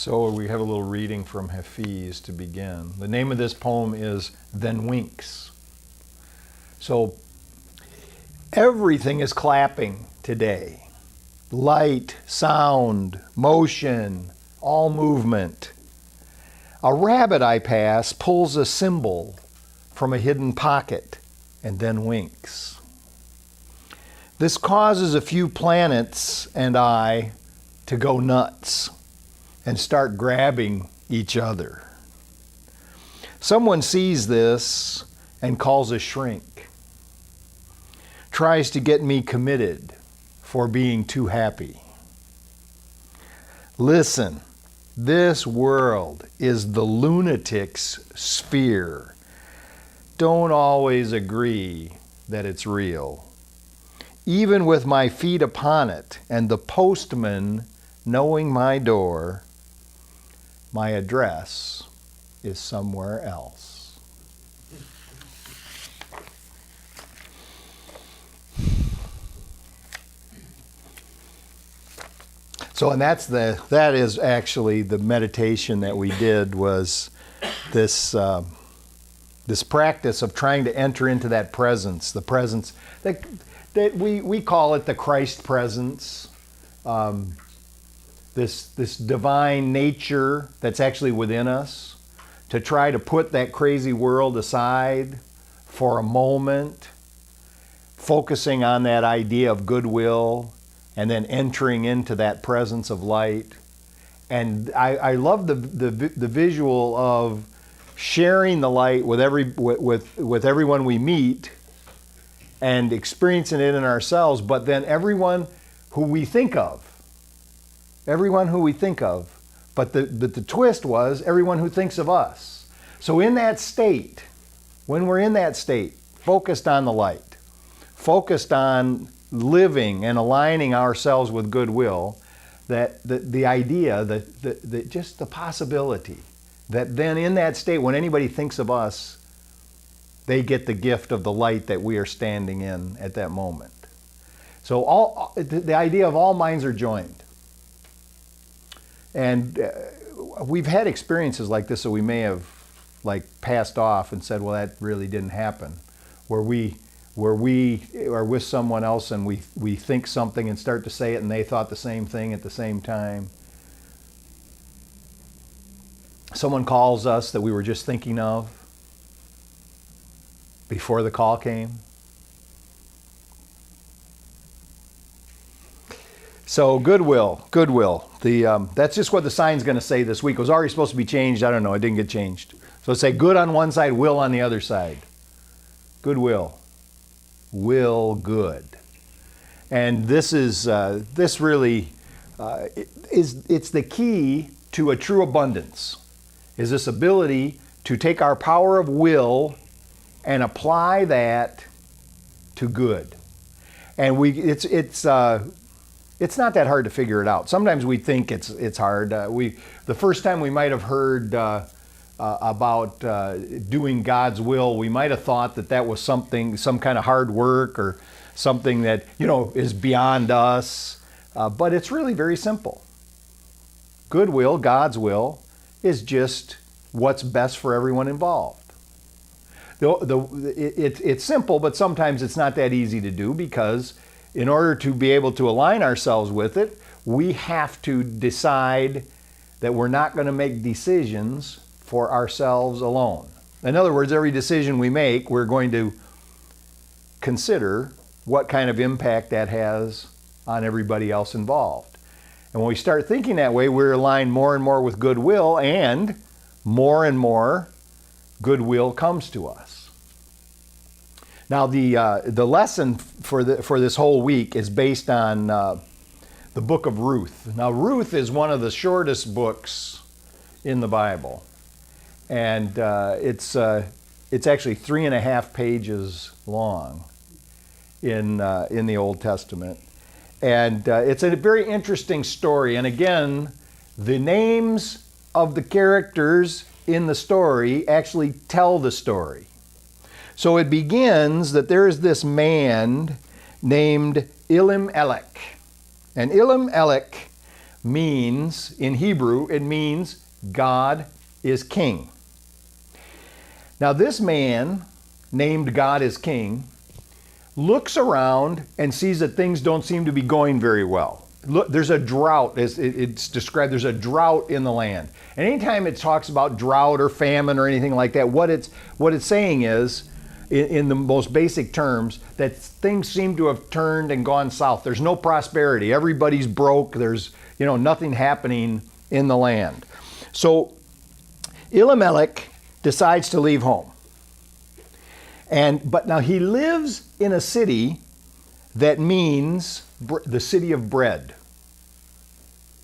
So we have a little reading from Hafiz to begin. The name of this poem is Then Winks. So everything is clapping today. Light, sound, motion, all movement. A rabbit I pass pulls a symbol from a hidden pocket and then winks. This causes a few planets and I to go nuts and start grabbing each other. Someone sees this and calls a shrink, tries to get me committed for being too happy. Listen, this world is the lunatic's sphere. Don't always agree that it's real. Even with my feet upon it and the postman knowing my door, my address is somewhere else. So, and that is actually the meditation that we did, was this this practice of trying to enter into that presence, the presence that we call it the Christ presence. This divine nature that's actually within us, to try to put that crazy world aside for a moment, focusing on that idea of goodwill, and then entering into that presence of light. And I love the visual of sharing the light with everyone we meet and experiencing it in ourselves, but then everyone who we think of. But the twist was everyone who thinks of us. So in that state, when we're in that state, focused on the light, focused on living and aligning ourselves with goodwill, that the idea, that just the possibility that then in that state, when anybody thinks of us, they get the gift of the light that we are standing in at that moment. So the idea of all minds are joined. And we've had experiences like this that we may have passed off and said, well, that really didn't happen, where we are with someone else and we think something and start to say it and they thought the same thing at the same time. Someone calls us that we were just thinking of before the call came. So goodwill. That's just what the sign's going to say this week. It was already supposed to be changed. I don't know. It didn't get changed. So say good on one side, will on the other side. Goodwill. Will good. And this is it's the key to a true abundance. Is this ability to take our power of will and apply that to good. And it's not that hard to figure it out. Sometimes we think it's hard. The first time we might have heard about doing God's will, we might have thought that was some kind of hard work or something that is beyond us. But it's really very simple. Goodwill, God's will, is just what's best for everyone involved. It's simple, but sometimes it's not that easy to do, because in order to be able to align ourselves with it, we have to decide that we're not going to make decisions for ourselves alone. In other words, every decision we make, we're going to consider what kind of impact that has on everybody else involved. And when we start thinking that way, we're aligned more and more with goodwill, and more goodwill comes to us. Now, the lesson for this whole week is based on the book of Ruth. Now, Ruth is one of the shortest books in the Bible, and it's actually 3.5 pages long in the Old Testament, and it's a very interesting story. And again, the names of the characters in the story actually tell the story. So it begins that there is this man named Elimelech. And Elimelech means, in Hebrew, it means God is king. Now this man, named God is king, looks around and sees that things don't seem to be going very well. Look, there's a drought, it's described, there's a drought in the land. And anytime it talks about drought or famine or anything like that, what it's saying is, in the most basic terms, that things seem to have turned and gone south. There's no prosperity. Everybody's broke. There's, nothing happening in the land. So Elimelech decides to leave home. But now he lives in a city that means the city of bread.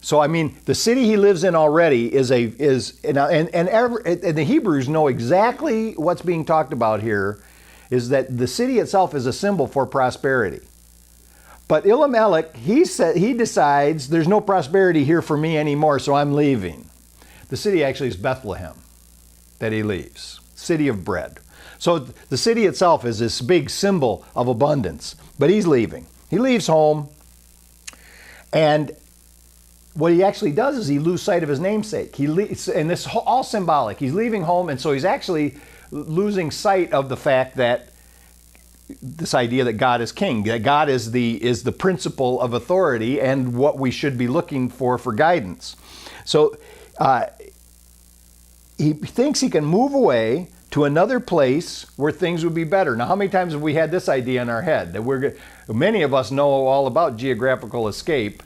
So the city he lives in already and the Hebrews know exactly what's being talked about here, is that the city itself is a symbol for prosperity. But Elimelech, he decides there's no prosperity here for me anymore, so I'm leaving. The city actually is Bethlehem that he leaves, city of bread. So the city itself is this big symbol of abundance, but he's leaving. He leaves home, and what he actually does is he loses sight of his namesake. And this is all symbolic. He's leaving home, and so he's actually losing sight of the fact that this idea that God is king, that God is the principle of authority and what we should be looking for guidance. So he thinks he can move away to another place where things would be better. Now, how many times have we had this idea in our head that many of us know all about geographical escape,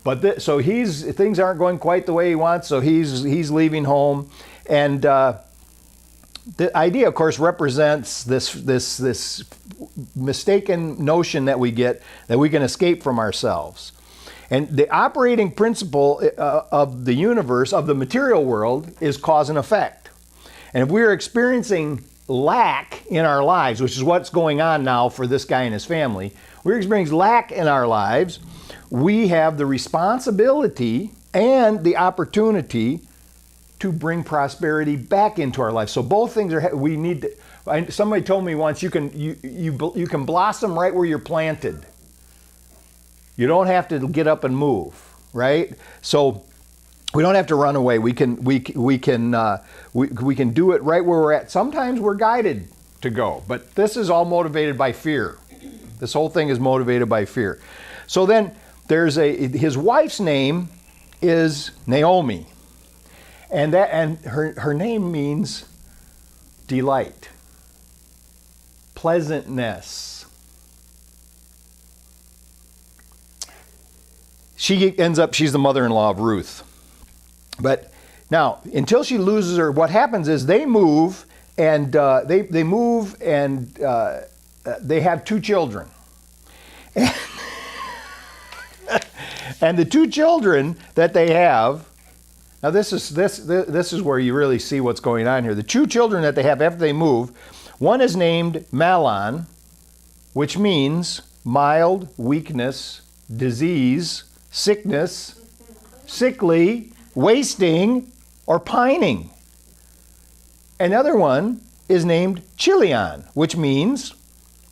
but so things aren't going quite the way he wants, so he's leaving home, and the idea, of course, represents this mistaken notion that we get that we can escape from ourselves. And the operating principle of the universe, of the material world, is cause and effect. And if we're experiencing lack in our lives, which is what's going on now for this guy and his family, we're experiencing lack in our lives, we have the responsibility and the opportunity to bring prosperity back into our life. So both things we need to. Somebody told me once, you can blossom right where you're planted. You don't have to get up and move, right? So we don't have to run away. We can do it right where we're at. Sometimes we're guided to go, but this is all motivated by fear. This whole thing is motivated by fear. So then his wife's name is Naomi. And her name means delight, pleasantness. She's the mother-in-law of Ruth. But now, until she loses her, what happens is they move, and they have 2 children. And the 2 children that they have, now this is where you really see what's going on here. The 2 children that they have after they move, one is named Mahlon, which means mild, weakness, disease, sickness, sickly, wasting, or pining. Another one is named Chilion, which means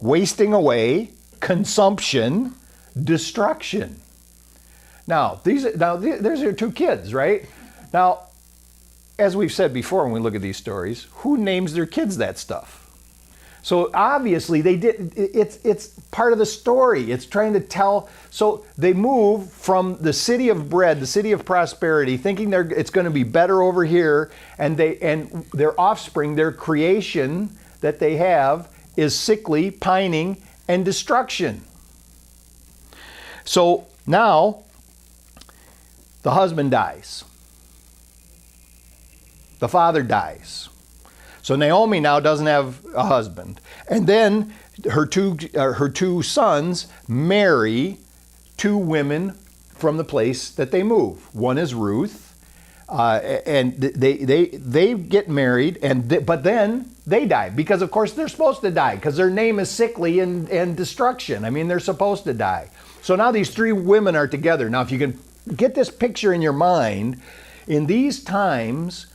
wasting away, consumption, destruction. Now, these are 2 kids, right? Now, as we've said before when we look at these stories, who names their kids that stuff? So obviously they did. It's part of the story. It's trying to tell. So they move from the city of bread, the city of prosperity, thinking it's going to be better over here, and their offspring, their creation that they have, is sickly, pining, and destruction. So now the husband dies. The father dies. So Naomi now doesn't have a husband. And then her two sons marry 2 women from the place that they move. One is Ruth, and they get married, but then they die, because of course they're supposed to die, because their name is sickly and destruction. I mean, they're supposed to die. So now these 3 women are together. Now, if you can get this picture in your mind, in these times,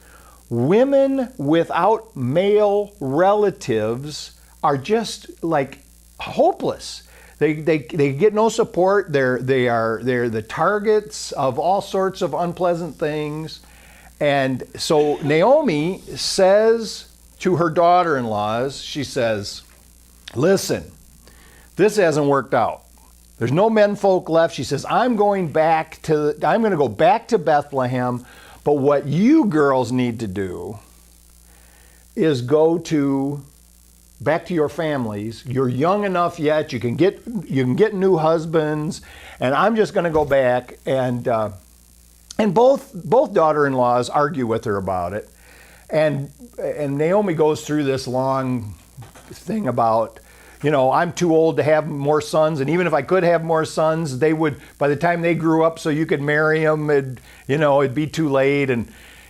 women without male relatives are just like hopeless. They get no support. They're the targets of all sorts of unpleasant things. And so Naomi says to her daughter-in-laws, she says, listen, this hasn't worked out. There's no menfolk left. She says, I'm going to go back to Bethlehem, but what you girls need to do is go back to your families. You're young enough yet. You can get new husbands, and I'm just going to go back. And both daughter-in-laws argue with her about it. And Naomi goes through this long thing about, I'm too old to have more sons, and even if I could have more sons, they would, by the time they grew up so you could marry them, it'd be too late.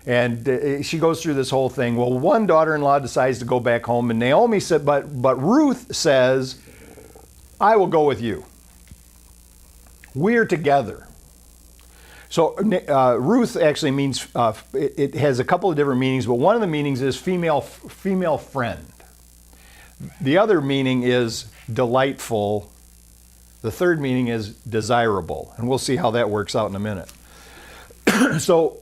And she goes through this whole thing. Well, one daughter-in-law decides to go back home, and Naomi said, but Ruth says, I will go with you. We're together. So Ruth actually means, it has a couple of different meanings, but one of the meanings is female friend. The other meaning is delightful. The third meaning is desirable. And we'll see how that works out in a minute. So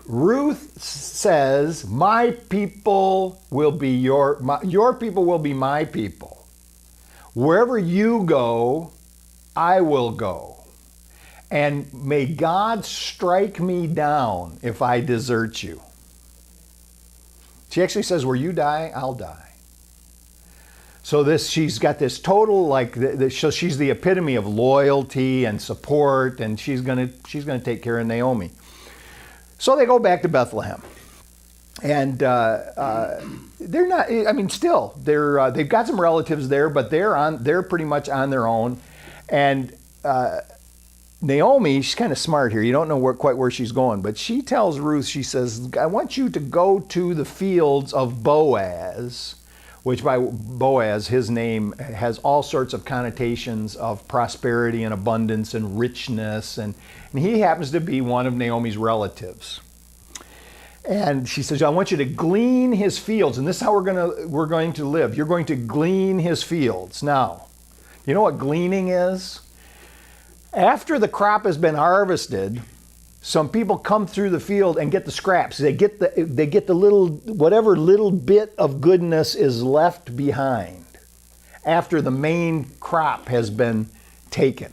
Ruth says, my people will be your people will be my people. Wherever you go, I will go. And may God strike me down if I desert you. She actually says, where you die, I'll die. So she's got this total, so she's the epitome of loyalty and support, and she's gonna take care of Naomi. So they go back to Bethlehem, and they're not. I mean, still, they've got some relatives there, but they're pretty much on their own. And Naomi, she's kind of smart here. You don't know quite where she's going, but she tells Ruth, she says, I want you to go to the fields of Boaz, which by Boaz, his name has all sorts of connotations of prosperity and abundance and richness, and he happens to be one of Naomi's relatives. And she says, I want you to glean his fields, and this is how we're going to live. You're going to glean his fields. Now, you know what gleaning is? After the crop has been harvested, some people come through the field and get the scraps. They get the whatever little bit of goodness is left behind after the main crop has been taken.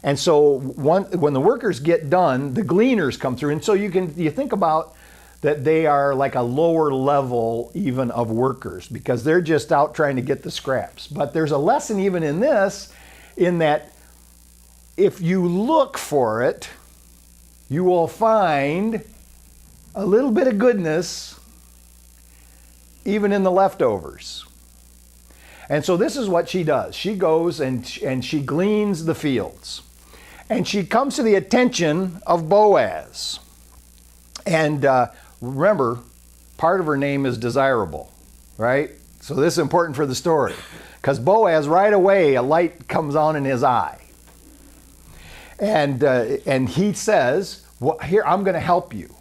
And so when the workers get done, the gleaners come through. And so you think about that they are like a lower level even of workers because they're just out trying to get the scraps. But there's a lesson even in this, in that if you look for it, you will find a little bit of goodness even in the leftovers. And so this is what she does. She goes and she gleans the fields. And she comes to the attention of Boaz. And remember, part of her name is desirable, right? So this is important for the story. Because Boaz, right away, a light comes on in his eye. And he says, well, here, I'm going to help you.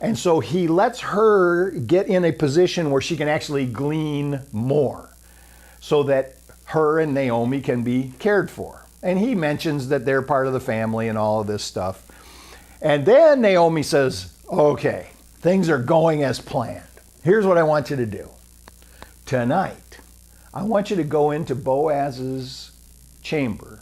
And so he lets her get in a position where she can actually glean more so that her and Naomi can be cared for. And he mentions that they're part of the family and all of this stuff. And then Naomi says, okay, things are going as planned. Here's what I want you to do. Tonight, I want you to go into Boaz's chamber.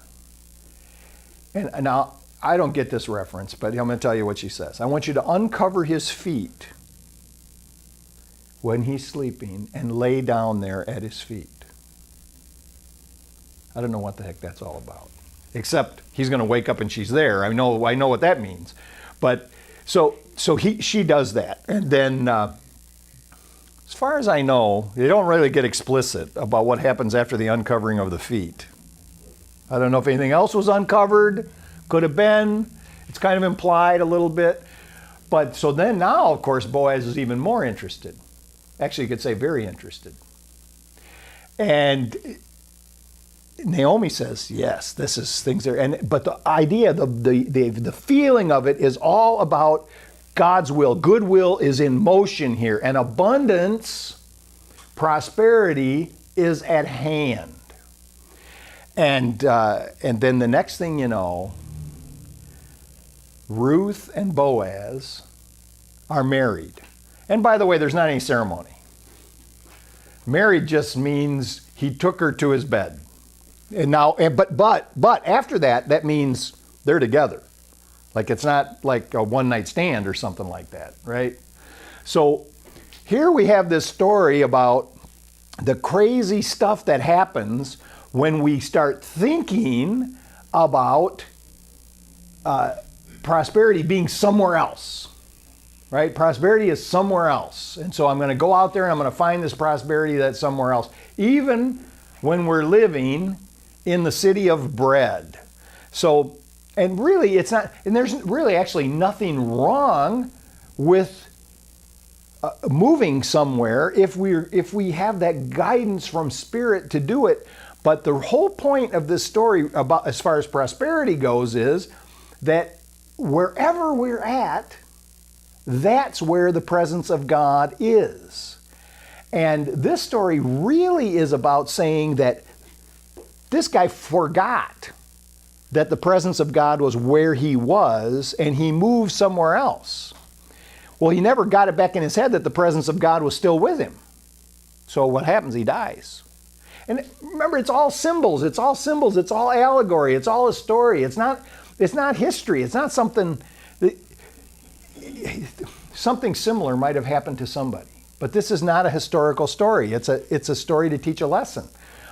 And now, I don't get this reference, but I'm going to tell you what she says. I want you to uncover his feet when he's sleeping and lay down there at his feet. I don't know what the heck that's all about. Except he's going to wake up and she's there. I know what that means. But so she does that. And then, as far as I know, they don't really get explicit about what happens after the uncovering of the feet. I don't know if anything else was uncovered. Could have been. It's kind of implied a little bit. But so then now, of course, Boaz is even more interested. Actually, you could say very interested. And Naomi says, yes, this is things there. But the idea, the feeling of it is all about God's will. Goodwill is in motion here. And abundance, prosperity is at hand. And then the next thing you know, Ruth and Boaz are married. And by the way, there's not any ceremony. Married just means he took her to his bed. And now, but after that, that means they're together. Like it's not like a one-night stand or something like that, right? So here we have this story about the crazy stuff that happens when we start thinking about prosperity being somewhere else, right? Prosperity is somewhere else. And so I'm going to go out there and I'm going to find this prosperity that's somewhere else, even when we're living in the city of bread. So, and really it's not, and there's really actually nothing wrong with moving somewhere if we have that guidance from Spirit to do it. But the whole point of this story about as far as prosperity goes is that wherever we're at, that's where the presence of God is. And this story really is about saying that this guy forgot that the presence of God was where he was, and he moved somewhere else. Well, he never got it back in his head that the presence of God was still with him. So what happens? He dies. And remember, it's all symbols. It's all symbols. It's all allegory. It's all a story. It's not history. It's not something similar might have happened to somebody. But this is not a historical story. It's a story to teach a lesson.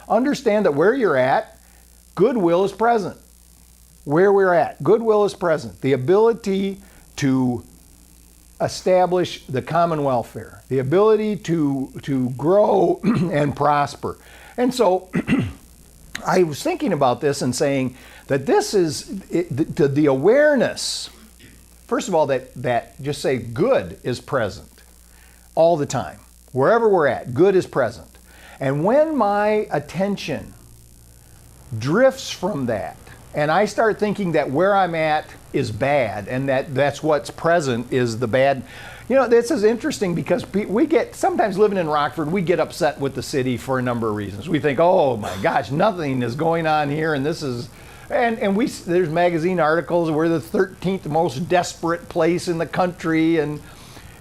Understand that where you're at, goodwill is present. Where we're at, goodwill is present. The ability to establish the common welfare, the ability to grow and prosper. And so I was thinking about this and saying that this is the awareness, first of all, that just say good is present all the time. Wherever we're at, good is present. And when my attention drifts from that, and I start thinking that where I'm at is bad, and that's what's present is the bad. You know, this is interesting because we get, sometimes living in Rockford, we get upset with the city for a number of reasons. We think, oh my gosh, nothing is going on here, and this is, and there's magazine articles, we're the 13th most desperate place in the country, and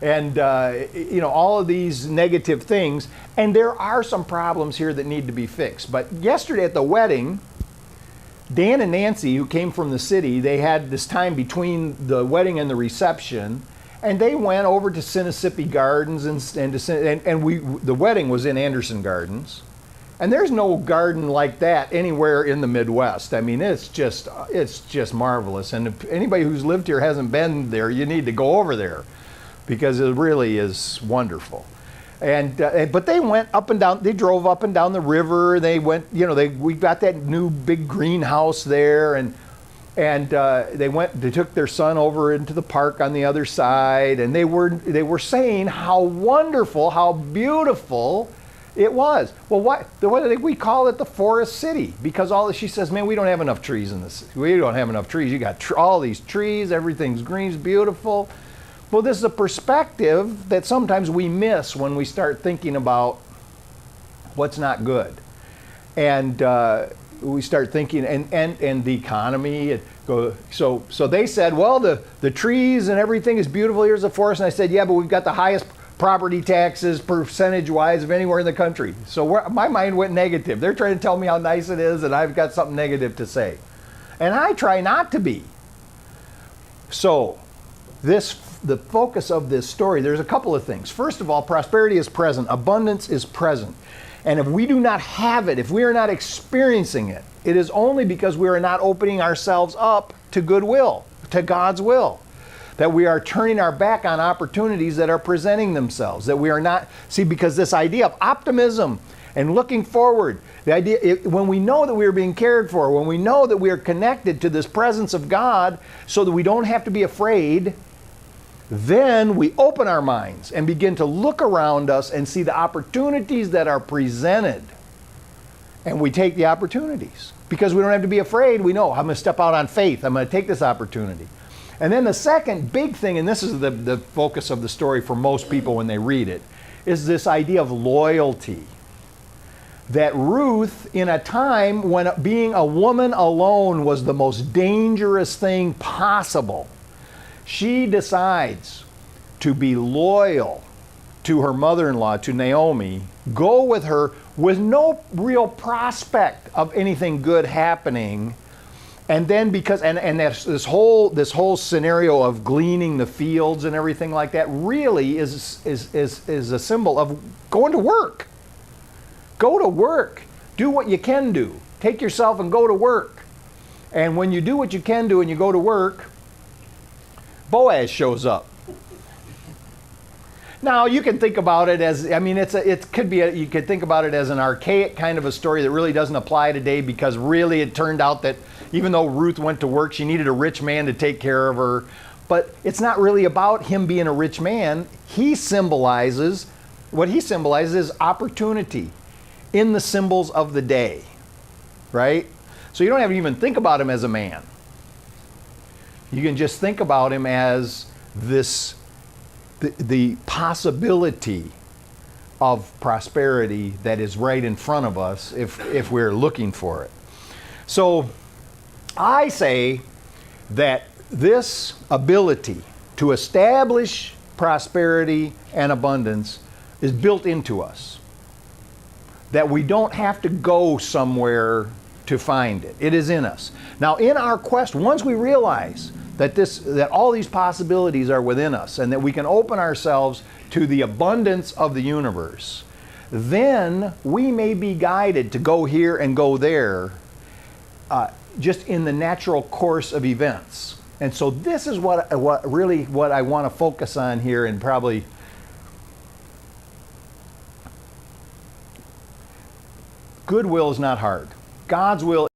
you know, all of these negative things. And there are some problems here that need to be fixed. But yesterday at the wedding, Dan and Nancy, who came from the city, they had this time between the wedding and the reception, and they went over to Sinisippi Gardens the wedding was in Anderson Gardens, and there's no garden like that anywhere in the Midwest. I mean, it's just marvelous. And if anybody who's lived here hasn't been there, you need to go over there because it really is wonderful. But they went up and down. They drove up and down the river. They went, you know, we got that new big greenhouse there, and they took their son over into the park on the other side, and they were saying how wonderful, how beautiful it was. Well, what we call it the forest city, because she says, man, we don't have enough trees in this. We don't have enough trees. You got all these trees. Everything's green, it's beautiful. Well, this is a perspective that sometimes we miss when we start thinking about what's not good. And we start thinking, and the economy. So they said, well, the trees and everything is beautiful. Here's the forest. And I said, yeah, but we've got the highest property taxes percentage-wise of anywhere in the country. So my mind went negative. They're trying to tell me how nice it is, and I've got something negative to say. And I try not to be. So the focus of this story, there's a couple of things. First of all, prosperity is present, abundance is present. And if we do not have it, if we are not experiencing it, it is only because we are not opening ourselves up to goodwill, to God's will. That we are turning our back on opportunities that are presenting themselves. That we are not, because this idea of optimism and looking forward, the idea, when we know that we are being cared for, when we know that we are connected to this presence of God so that we don't have to be afraid, then we open our minds and begin to look around us and see the opportunities that are presented. And we take the opportunities. Because we don't have to be afraid. We know, I'm going to step out on faith. I'm going to take this opportunity. And then the second big thing, and this is the focus of the story for most people when they read it, is this idea of loyalty. that Ruth, in a time when being a woman alone was the most dangerous thing possible, she decides to be loyal to her mother-in-law, to Naomi, go with her with no real prospect of anything good happening. And then because this whole scenario of gleaning the fields and everything like that really is a symbol of going to work. Go to work. Do what you can do. Take yourself and go to work. And when you do what you can do and you go to work, Boaz shows up. Now you can think about it as, you could think about it as an archaic kind of a story that really doesn't apply today, because really it turned out that even though Ruth went to work, she needed a rich man to take care of her. But it's not really about him being a rich man. What he symbolizes is opportunity in the symbols of the day, right? So you don't have to even think about him as a man. You can just think about him as the possibility of prosperity that is right in front of us if we're looking for it. So I say that this ability to establish prosperity and abundance is built into us, that we don't have to go somewhere to find it. It is in us. Now, in our quest, once we realize that all these possibilities are within us and that we can open ourselves to the abundance of the universe, then we may be guided to go here and go there just in the natural course of events. And so this is what I want to focus on here, and probably Goodwill is not hard. God's will